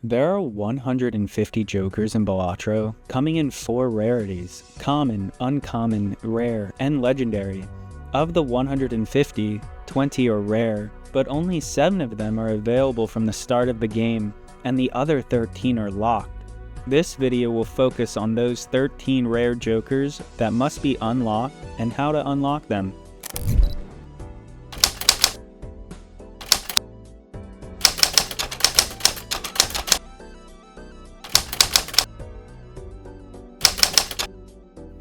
There are 150 Jokers in Balatro, coming in 4 rarities: common, uncommon, rare, and legendary. Of the 150, 20 are rare, but only 7 of them are available from the start of the game, and the other 13 are locked. This video will focus on those 13 rare Jokers that must be unlocked and how to unlock them.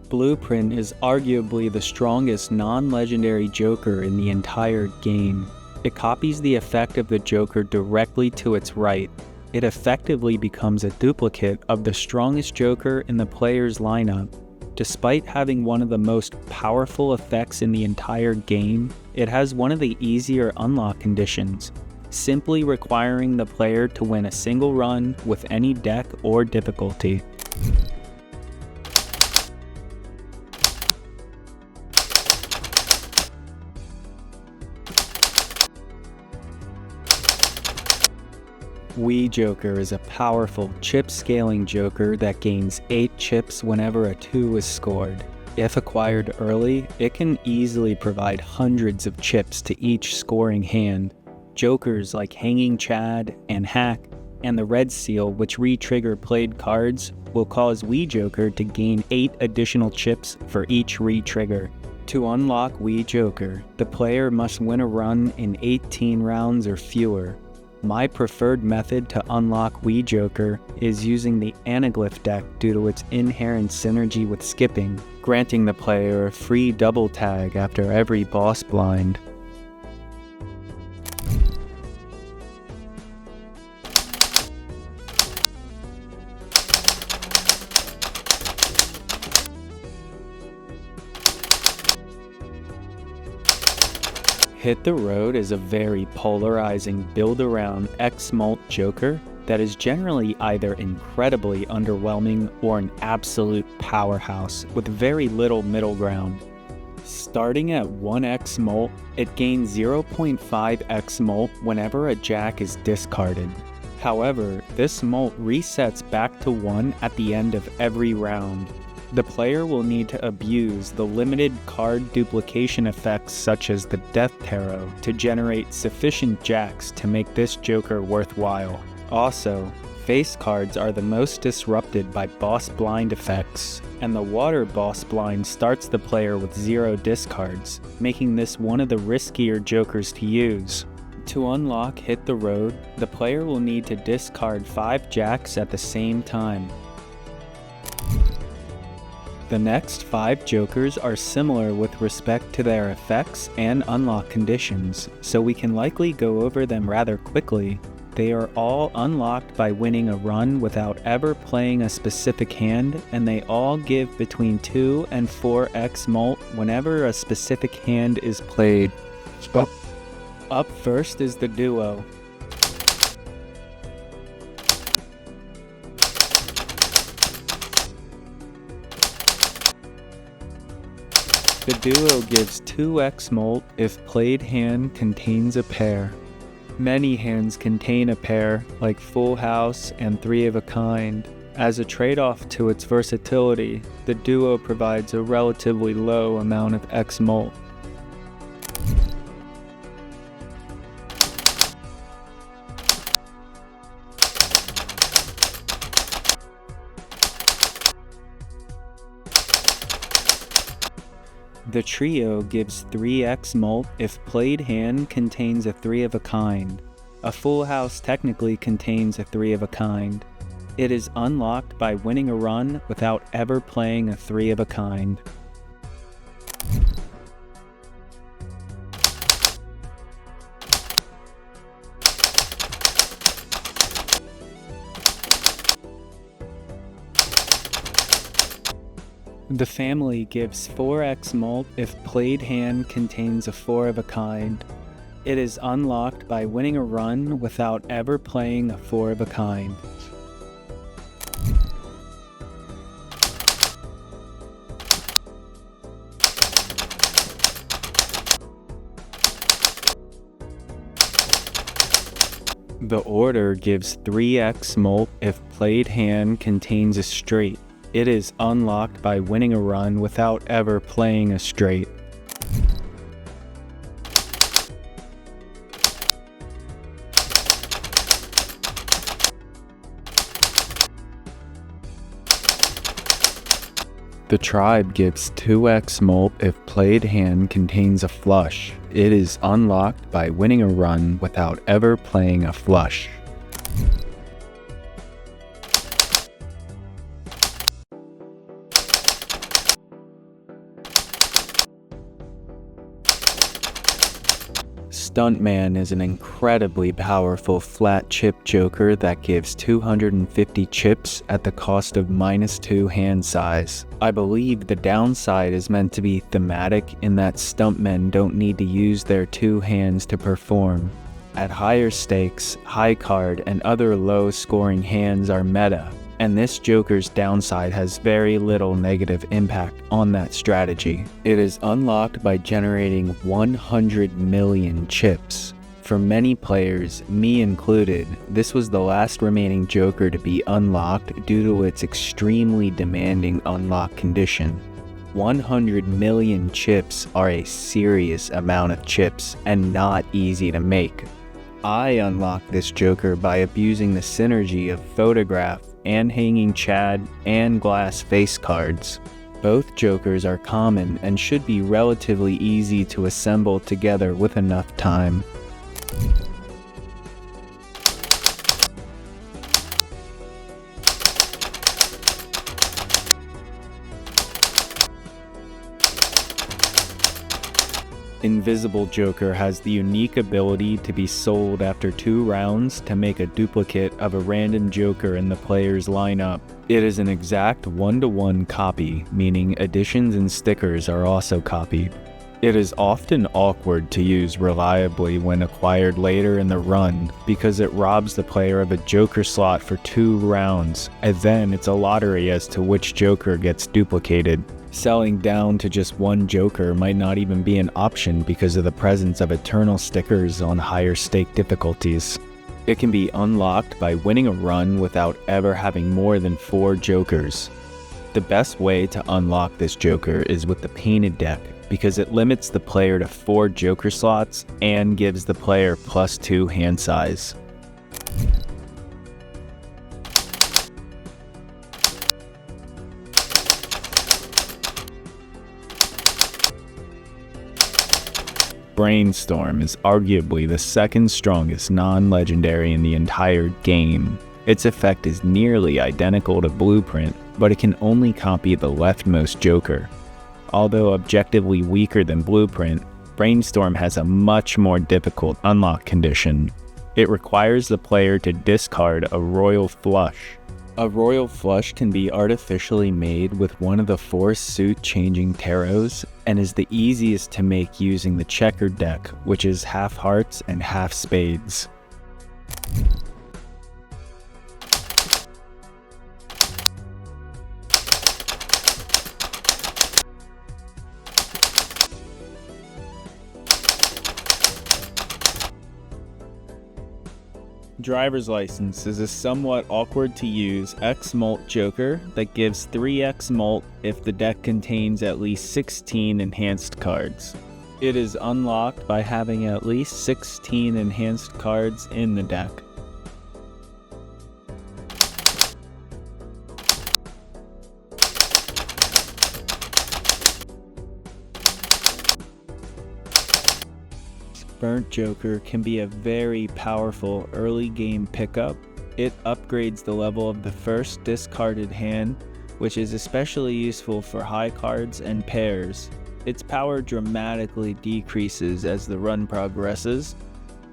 Blueprint is arguably the strongest non-legendary Joker in the entire game. It copies the effect of the Joker directly to its right. It effectively becomes a duplicate of the strongest Joker in the player's lineup. Despite having one of the most powerful effects in the entire game, it has one of the easier unlock conditions, simply requiring the player to win a single run with any deck or difficulty. Wii Joker is a powerful chip-scaling Joker that gains 8 chips whenever a 2 is scored. If acquired early, it can easily provide hundreds of chips to each scoring hand. Jokers like Hanging Chad and Hack, and the Red Seal, which re-trigger played cards, will cause Wii Joker to gain 8 additional chips for each re-trigger. To unlock Wii Joker, the player must win a run in 18 rounds or fewer. My preferred method to unlock Wii Joker is using the Anaglyph deck due to its inherent synergy with skipping, granting the player a free double tag after every boss blind. Hit the Road is a very polarizing build-around X-Molt Joker that is generally either incredibly underwhelming or an absolute powerhouse with very little middle ground. Starting at 1 X-Molt, it gains 0.5 X-Molt whenever a Jack is discarded. However, this Molt resets back to 1 at the end of every round. The player will need to abuse the limited card duplication effects such as the Death Tarot to generate sufficient Jacks to make this Joker worthwhile. Also, face cards are the most disrupted by boss blind effects, and the water boss blind starts the player with 0 discards, making this one of the riskier Jokers to use. To unlock Hit the Road, the player will need to discard 5 Jacks at the same time. The next 5 Jokers are similar with respect to their effects and unlock conditions, so we can likely go over them rather quickly. They are all unlocked by winning a run without ever playing a specific hand, and they all give between 2 and 4 X-Molt whenever a specific hand is played. Up first is the Duo. The Duo gives 2 X-Molt if played hand contains a pair. Many hands contain a pair, like Full House and 3 of a kind. As a trade-off to its versatility, the Duo provides a relatively low amount of X-Molt. The Trio gives 3 X-Molt if played hand contains a 3 of a kind. A Full House technically contains a 3 of a kind. It is unlocked by winning a run without ever playing a 3 of a kind. The Family gives 4 X-Molt if played hand contains a 4 of a kind. It is unlocked by winning a run without ever playing a 4 of a kind. The order gives 3x mult if played hand contains a straight. It is unlocked by winning a run without ever playing a straight. The tribe gives 2x mult if played hand contains a flush. It is unlocked by winning a run without ever playing a flush. Stuntman is an incredibly powerful flat chip joker that gives 250 chips at the cost of -2 hand size. I believe the downside is meant to be thematic in that stuntmen don't need to use their 2 hands to perform. At higher stakes, high card and other low scoring hands are meta, and this joker's downside has very little negative impact on that strategy. It is unlocked by generating 100 million chips. For many players, me included, this was the last remaining joker to be unlocked due to its extremely demanding unlock condition. 100 million chips are a serious amount of chips and not easy to make. I unlocked this joker by abusing the synergy of photograph and hanging Chad and glass face cards. Both jokers are common and should be relatively easy to assemble together with enough time. Invisible Joker has the unique ability to be sold after 2 rounds to make a duplicate of a random joker in the player's lineup. It is an exact 1-to-1 copy, meaning additions and stickers are also copied. It is often awkward to use reliably when acquired later in the run because it robs the player of a joker slot for 2 rounds, and then it's a lottery as to which joker gets duplicated. Selling down to just 1 joker might not even be an option because of the presence of eternal stickers on higher stake difficulties. It can be unlocked by winning a run without ever having more than 4 jokers. The best way to unlock this joker is with the painted deck because it limits the player to 4 joker slots and gives the player +2 hand size. Brainstorm is arguably the second strongest non-legendary in the entire game. Its effect is nearly identical to Blueprint, but it can only copy the leftmost joker. Although objectively weaker than Blueprint, Brainstorm has a much more difficult unlock condition. It requires the player to discard a royal flush. A royal flush can be artificially made with one of the 4 suit-changing tarots and is the easiest to make using the checkered deck, which is half hearts and half spades. Driver's license is a somewhat awkward to use X mult joker that gives 3x mult if the deck contains at least 16 enhanced cards. It is unlocked by having at least 16 enhanced cards in the deck. Burnt Joker can be a very powerful early game pickup. It upgrades the level of the first discarded hand, which is especially useful for high cards and pairs. Its power dramatically decreases as the run progresses.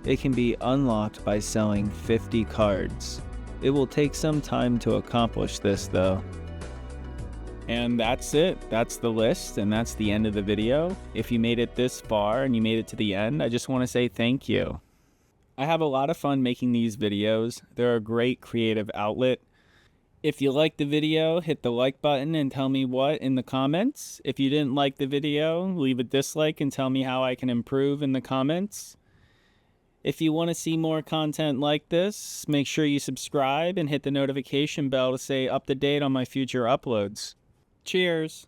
It can be unlocked by selling 50 cards. It will take some time to accomplish this though. And that's it. That's the list, and that's the end of the video. If you made it this far and you made it to the end, I just want to say thank you. I have a lot of fun making these videos. They're a great creative outlet. If you liked the video, hit the like button and tell me what in the comments. If you didn't like the video, leave a dislike and tell me how I can improve in the comments. If you want to see more content like this, make sure you subscribe and hit the notification bell to stay up to date on my future uploads. Cheers!